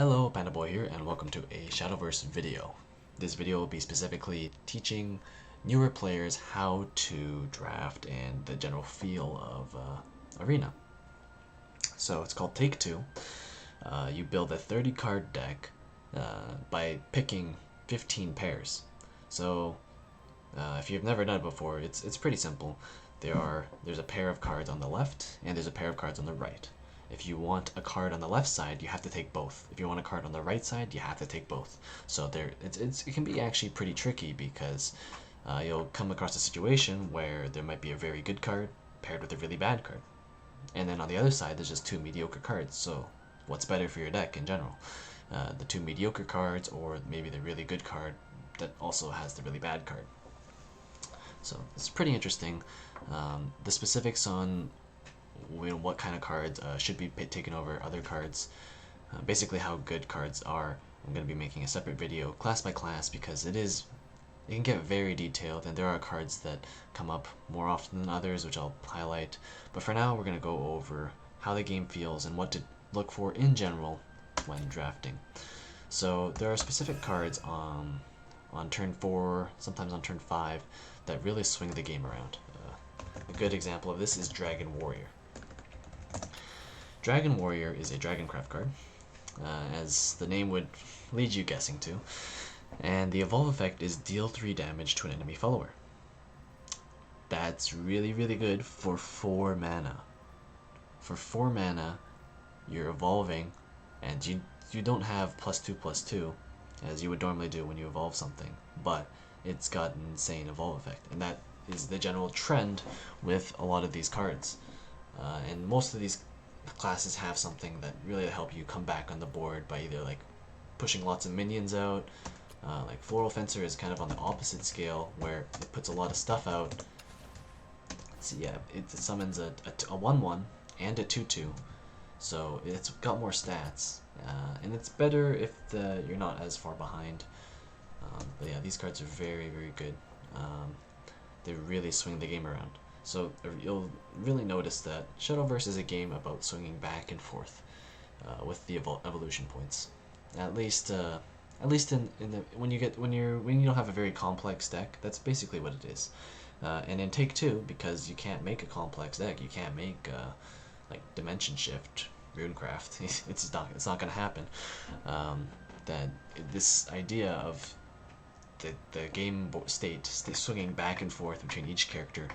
Hello, Panda Boy here, and welcome to a Shadowverse video. This video will be specifically teaching newer players how to draft and the general feel of Arena. So it's called Take Two. You build a 30 card deck by picking 15 pairs. So if you've never done it before, it's pretty simple. There's a pair of cards on the left and there's a pair of cards on the right. If you want a card on the left side, you have to take both. If you want a card on the right side, you have to take both. So it can be actually pretty tricky because you'll come across a situation where there might be a very good card paired with a really bad card. And then on the other side, there's just two mediocre cards. So what's better for your deck in general? The two mediocre cards or maybe the really good card that also has the really bad card. So it's pretty interesting. The specifics on what kind of cards should be taken over other cards, basically how good cards are. I'm going to be making a separate video class by class because it can get very detailed and there are cards that come up more often than others, which I'll highlight. But for now, we're going to go over how the game feels and what to look for in general when drafting. So there are specific cards on turn 4, sometimes on turn 5, that really swing the game around. A good example of this is Dragon Warrior. Dragon Warrior is a Dragoncraft card, as the name would lead you guessing to, and the evolve effect is deal 3 damage to an enemy follower. That's really good for 4 mana. For 4 mana, you're evolving, and you don't have +2/+2, as you would normally do when you evolve something, but it's got an insane evolve effect, and that is the general trend with a lot of these cards. And most of these classes have something that really help you come back on the board by either like pushing lots of minions out, like Floral Fencer is kind of on the opposite scale where it puts a lot of stuff out. So yeah, it summons a 1/1 and a 2/2, so it's got more stats, and it's better if you're not as far behind. But yeah, these cards are very good. They really swing the game around. So you'll really notice that Shadowverse is a game about swinging back and forth with the evolution points. At least when you don't have a very complex deck, that's basically what it is. And in Take Two, because you can't make a complex deck, you can't make like Dimension Shift, Runecraft. It's not gonna happen. That this idea of the game state swinging back and forth between each character,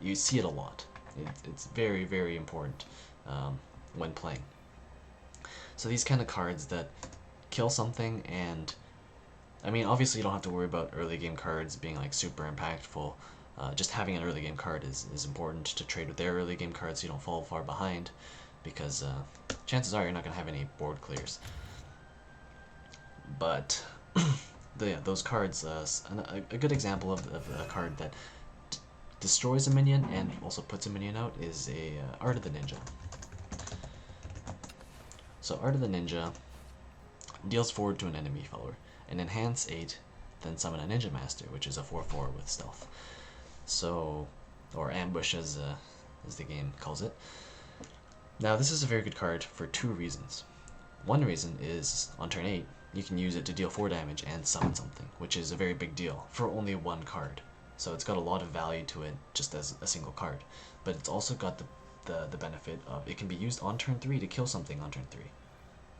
you see it a lot. It's very important when playing. So these kind of cards that kill something, and I mean obviously you don't have to worry about early game cards being like super impactful. Just having an early game card is important to trade with their early game cards so you don't fall far behind, because chances are you're not going to have any board clears. But those cards, a good example of a card that destroys a minion and also puts a minion out is a Art of the Ninja. So Art of the Ninja deals 4 to an enemy follower, and enhance 8, then summon a Ninja Master, which is a 4/4 with stealth. So, or ambush as the game calls it. Now this is a very good card for 2 reasons. One reason is on turn 8, you can use it to deal 4 damage and summon something, which is a very big deal for only 1 card. So it's got a lot of value to it just as a single card. But it's also got the benefit of it can be used on turn 3 to kill something on turn 3.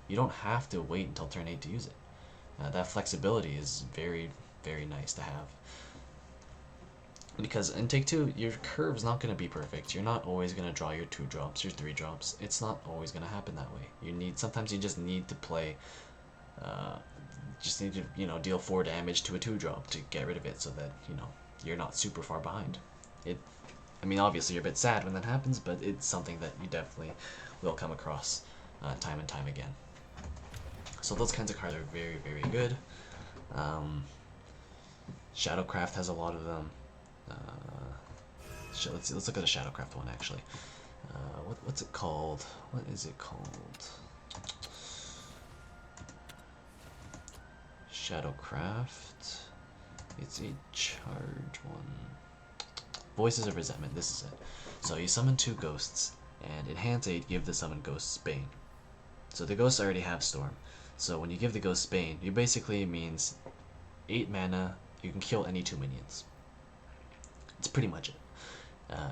You don't have to wait until turn 8 to use it. That flexibility is very nice to have. Because in Take Two, your curve's not going to be perfect. You're not always going to draw your 2 drops, your 3 drops. It's not always going to happen that way. Sometimes you just need to play, deal 4 damage to a 2 drop to get rid of it so that, you're not super far behind. I mean, obviously you're a bit sad when that happens, but it's something that you definitely will come across time and time again. So those kinds of cards are very good. Shadowcraft has a lot of them. Let's look at a Shadowcraft one actually. What's it called? What is it called? Shadowcraft. It's a charge one. Voices of Resentment. This is it. So you summon 2 ghosts, and enhance 8, give the summoned ghosts Bane. So the ghosts already have Storm. So when you give the ghost Bane, it basically means 8 mana, you can kill any 2 minions. It's pretty much it.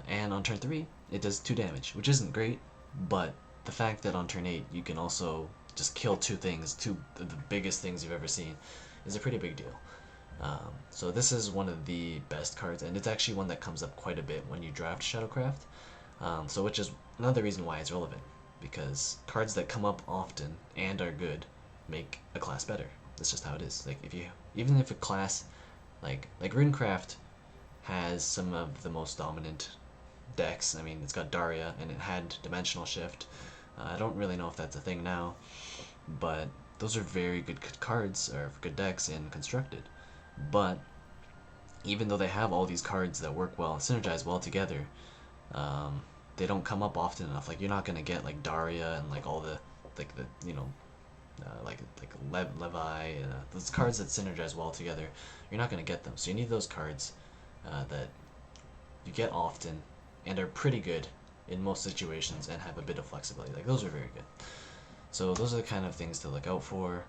And on turn 3, it does 2 damage, which isn't great, but the fact that on turn 8 you can also just kill 2 things, 2 of the biggest things you've ever seen, is a pretty big deal. So this is one of the best cards, and it's actually one that comes up quite a bit when you draft Shadowcraft, so which is another reason why it's relevant, because cards that come up often and are good make a class better. That's just how it is. Like even if a class like Runecraft has some of the most dominant decks. I mean, it's got Daria and it had Dimensional Shift. I don't really know if that's a thing now, but those are very good cards or good decks in Constructed. But even though they have all these cards that work well, synergize well together, they don't come up often enough. Like you're not gonna get like Daria and like all the like Levi, those cards that synergize well together. You're not gonna get them. So you need those cards that you get often and are pretty good in most situations and have a bit of flexibility. Like those are very good. So those are the kind of things to look out for.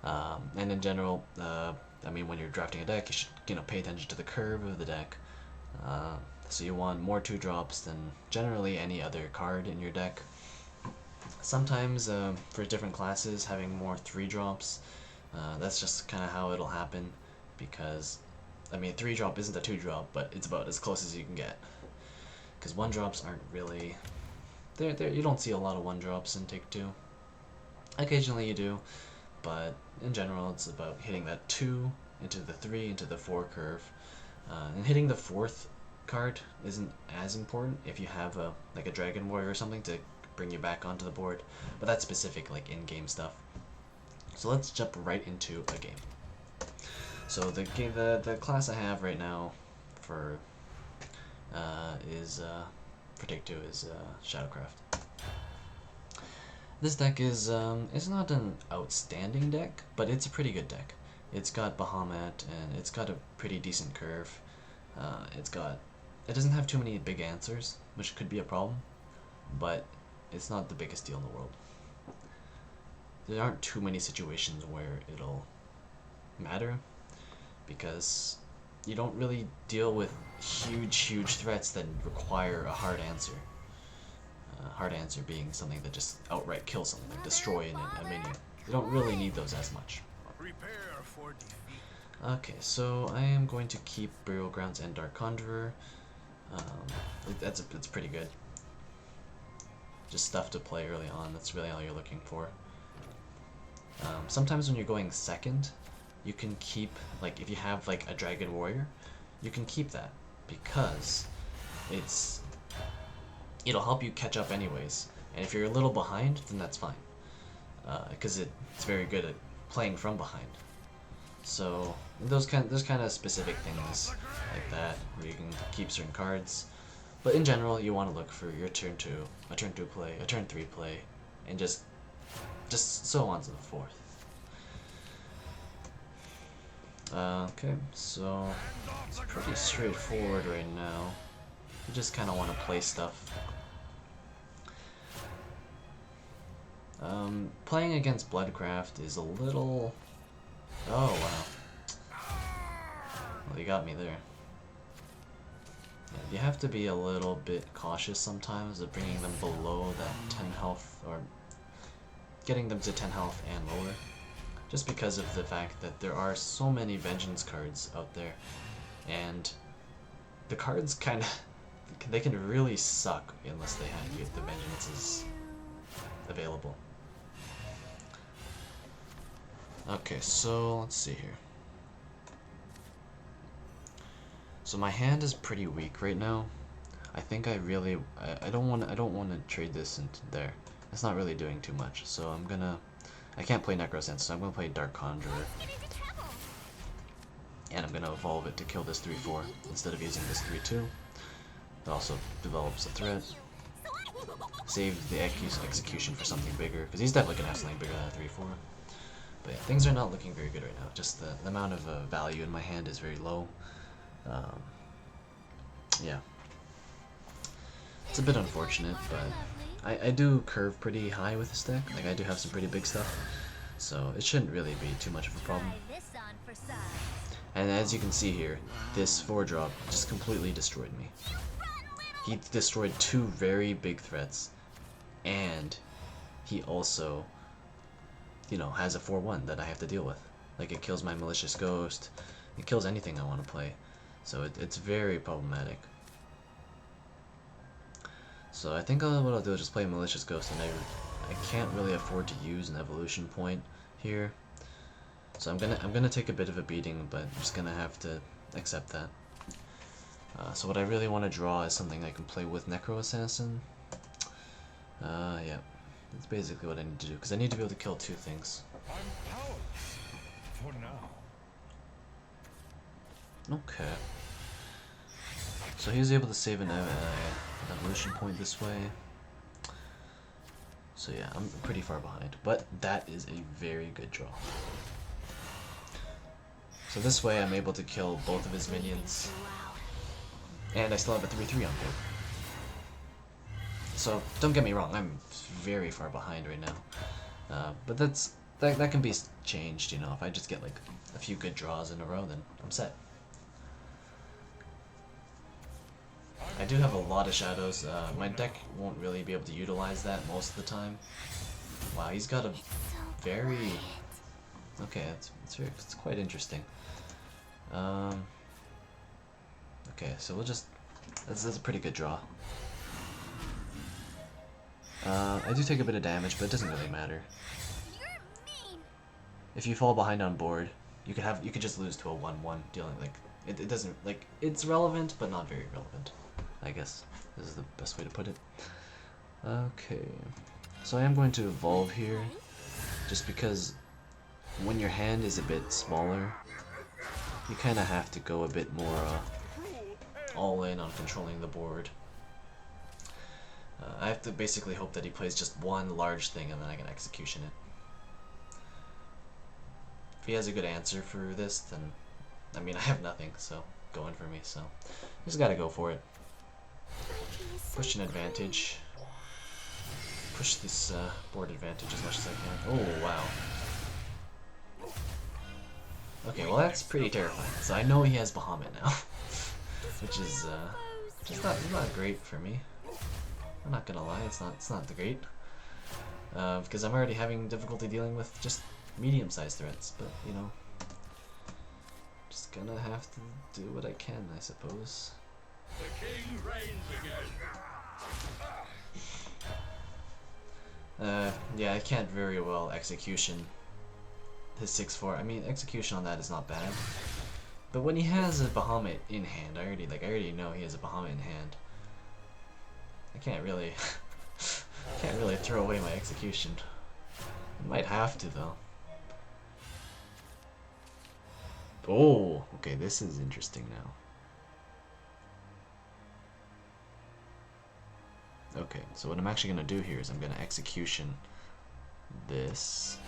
And in general, I mean, when you're drafting a deck, you should pay attention to the curve of the deck. So you want more 2-drops than generally any other card in your deck. Sometimes for different classes, having more 3-drops, that's just kind of how it'll happen, because I mean 3-drop isn't a 2-drop, but it's about as close as you can get. Because 1-drops aren't really you don't see a lot of 1-drops in Take 2. Occasionally you do, but in general it's about hitting that 2 into the 3 into the 4 curve, and hitting the 4th card isn't as important if you have a Dragon Warrior or something to bring you back onto the board, but that's specific like in-game stuff. So let's jump right into a game. So the class I have right now for Take 2 is Shadowcraft. This deck is it's not an outstanding deck, but it's a pretty good deck. It's got Bahamut and it's got a pretty decent curve. It doesn't have too many big answers, which could be a problem, but it's not the biggest deal in the world. There aren't too many situations where it'll matter, because you don't really deal with huge threats that require a hard answer. Hard answer being something that just outright kills something, like destroy a minion. You don't really need those as much. Okay, so I am going to keep Burial Grounds and Dark Conjurer. It's pretty good. Just stuff to play early on. That's really all you're looking for. Sometimes when you're going second, you can keep, like if you have like a Dragon Warrior, you can keep that, because it'll help you catch up anyways. And if you're a little behind, then that's fine, because it's very good at playing from behind. So those kind of specific things like that, where you can keep certain cards. But in general, you want to look for your turn 2, a turn 2 play, a turn 3 play, and just so on and so forth. Okay, so it's pretty straightforward right now. You just kind of want to play stuff. Playing against Bloodcraft is a little... Oh, wow. Well, you got me there. Yeah, you have to be a little bit cautious sometimes of bringing them below that 10 health, or getting them to 10 health and lower. Just because of the fact that there are so many Vengeance cards out there, and the cards kind of... they can really suck unless they have the Vengeances available. Okay, so let's see here. So my hand is pretty weak right now. I think I don't want to trade this into there. It's not really doing too much. So I can't play Necrosense, so I'm gonna play Dark Conjurer. And I'm gonna evolve it to kill this 3/4 instead of using this 3/2. It also develops a threat. Save the execution for something bigger, because he's definitely gonna have something bigger than a 3/4. But yeah, things are not looking very good right now. Just the amount of value in my hand is very low. Yeah. It's a bit unfortunate, but I do curve pretty high with this deck. Like I do have some pretty big stuff, so it shouldn't really be too much of a problem. And as you can see here, this 4-drop just completely destroyed me. He destroyed 2 very big threats, and he also, you know, has a 4/1 that I have to deal with. Like it kills my Malicious Ghost, it kills anything I want to play, so it's very problematic. So I think what I'll do is just play a Malicious Ghost, and I can't really afford to use an evolution point here. So I'm gonna take a bit of a beating, but I'm just gonna have to accept that. So what I really want to draw is something I can play with Necro Assassin. Yeah, that's basically what I need to do, because I need to be able to kill 2 things. I'm powerless for now. Okay. So he was able to save an evolution point this way. So yeah, I'm pretty far behind, but that is a very good draw. So this way I'm able to kill both of his minions, and I still have a 3/3 on board. So don't get me wrong, I'm very far behind right now, but that can be changed, you know. If I just get like a few good draws in a row, then I'm set. I do have a lot of shadows. My deck won't really be able to utilize that most of the time. Wow, he's got a very... Okay, it's quite interesting. Okay, so we'll just... That's a pretty good draw. I do take a bit of damage, but it doesn't really matter. If you fall behind on board, you could just lose to a 1/1 dealing like it doesn't like it's relevant, but not very relevant. I guess this is the best way to put it. Okay, so I am going to evolve here, just because when your hand is a bit smaller, you kind of have to go a bit more all in on controlling the board. I have to basically hope that he plays just one large thing and then I can execution it. If he has a good answer for this, then I mean I have nothing, so going for me, so just gotta go for it. Push an advantage. Push this board advantage as much as I can. Oh wow. Okay, well that's pretty terrifying. So I know he has Bahamut now, which is not great for me. I'm not gonna lie, it's not the great, because I'm already having difficulty dealing with just medium-sized threats. But you know, just gonna have to do what I can, I suppose. The king reigns again. Yeah, I can't very well execution his 6/4. I mean, execution on that is not bad, but when he has a Bahamut in hand, I already know he has a Bahamut in hand. I can't really throw away my execution. I might have to though. Oh, okay, this is interesting now. Okay, so what I'm actually gonna do here is I'm gonna execution this.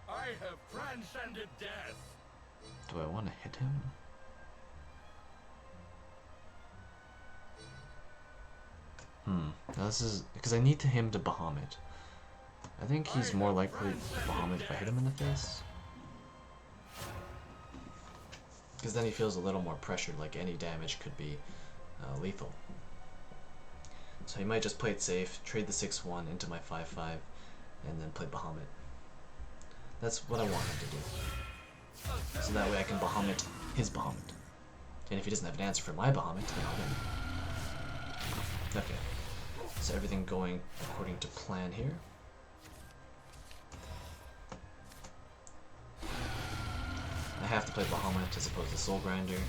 I have transcended death. Do I want to hit him? Now this is because I need him to Bahamut. I think he's more likely to Bahamut if I hit him in the face, because then he feels a little more pressured, like any damage could be lethal. So he might just play it safe, trade the 6/1 into my 5/5, and then play Bahamut. That's what I want him to do. So that way I can Bahamut his Bahamut. And if he doesn't have an answer for my Bahamut, then I'll win. Okay. So everything going according to plan here. I have to play Bahamut as opposed to Soul Grinder,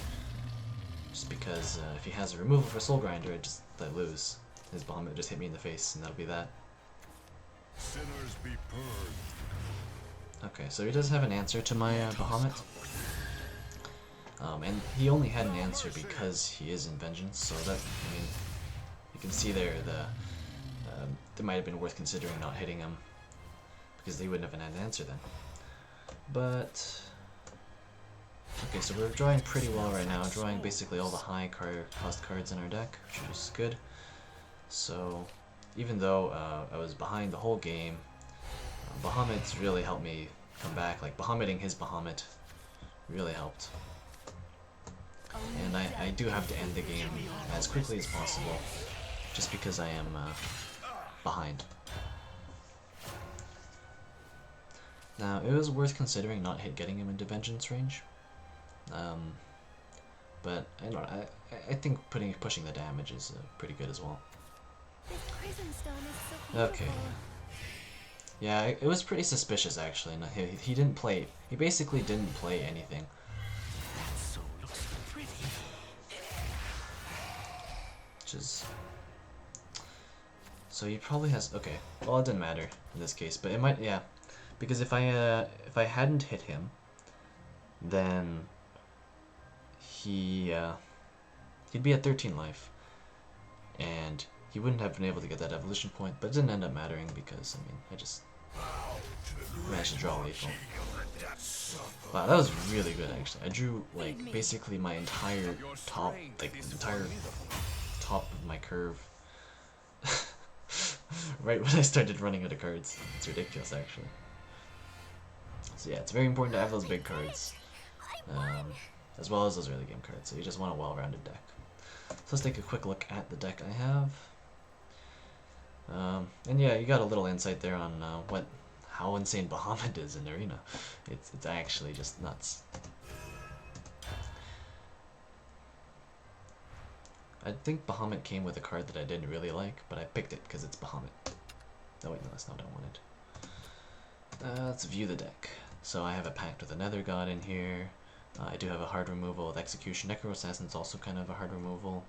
just because if he has a removal for Soul Grinder, I lose. His Bahamut just hit me in the face, and that'll be that. Sinners be purged. Okay, so he does have an answer to my Bahamut. And he only had an answer because he is in Vengeance, so that, I mean, you can see there it might have been worth considering not hitting him, because they wouldn't have had an answer then. But Okay, so we're drawing pretty well right now, drawing basically all the high cost cards in our deck, which is good. So, even though I was behind the whole game, Bahamut's really helped me come back. Like, Bahammuting his Bahamut really helped. And I do have to end the game as quickly as possible, just because I am behind. Now, it was worth considering not getting him into vengeance range. But I don't know, I think pushing the damage is pretty good as well. Okay. Yeah, it was pretty suspicious actually. No, he didn't play. He basically didn't play anything. Which is. So he probably has. Okay. Well, it didn't matter in this case, but it might. Yeah, because if I hadn't hit him, then he'd be at 13 life, and he wouldn't have been able to get that evolution point. But it didn't end up mattering because I mean I just managed to draw lethal. Wow, that was really good actually. I drew like basically my entire top, top of my curve. Right when I started running out of cards. It's ridiculous actually. So yeah, it's very important to have those big cards, as well as those early game cards. So you just want a well-rounded deck. So let's take a quick look at the deck I have. And yeah, you got a little insight there on how insane Bahamut is in Arena. It's actually just nuts. I think Bahamut came with a card that I didn't really like, but I picked it because it's Bahamut. Oh wait, no, that's not what I wanted. Let's view the deck. So I have a Pact with a Nether God in here. I do have a hard removal with Execution. Necro Assassin's also kind of a hard removal.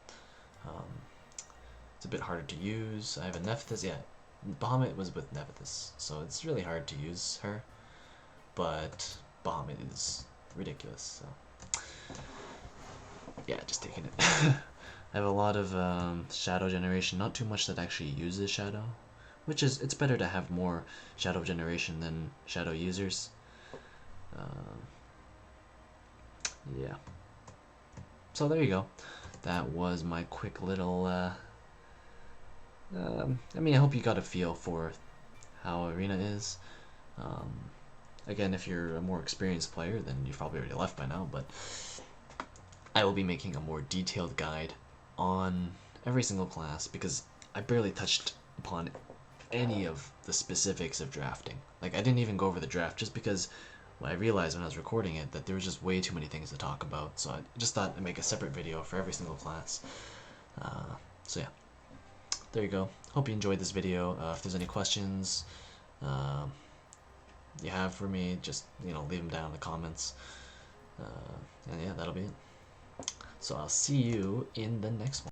It's a bit harder to use. I have a Nephthys. Yeah, Bahamut was with Nephthys, so it's really hard to use her. But Bahamut is ridiculous. So yeah, just taking it. I have a lot of shadow generation. Not too much that actually uses shadow, which is it's better to have more shadow generation than shadow users. Yeah. So there you go. That was my quick little. I mean, I hope you got a feel for how Arena is. Again, if you're a more experienced player, then you've probably already left by now. But I will be making a more detailed guide on every single class because I barely touched upon any of the specifics of drafting. Like, I didn't even go over the draft just because I realized when I was recording it that there was just way too many things to talk about. So I just thought I'd make a separate video for every single class. So yeah, there you go. Hope you enjoyed this video. If there's any questions you have for me, just leave them down in the comments. And yeah, that'll be it. So I'll see you in the next one.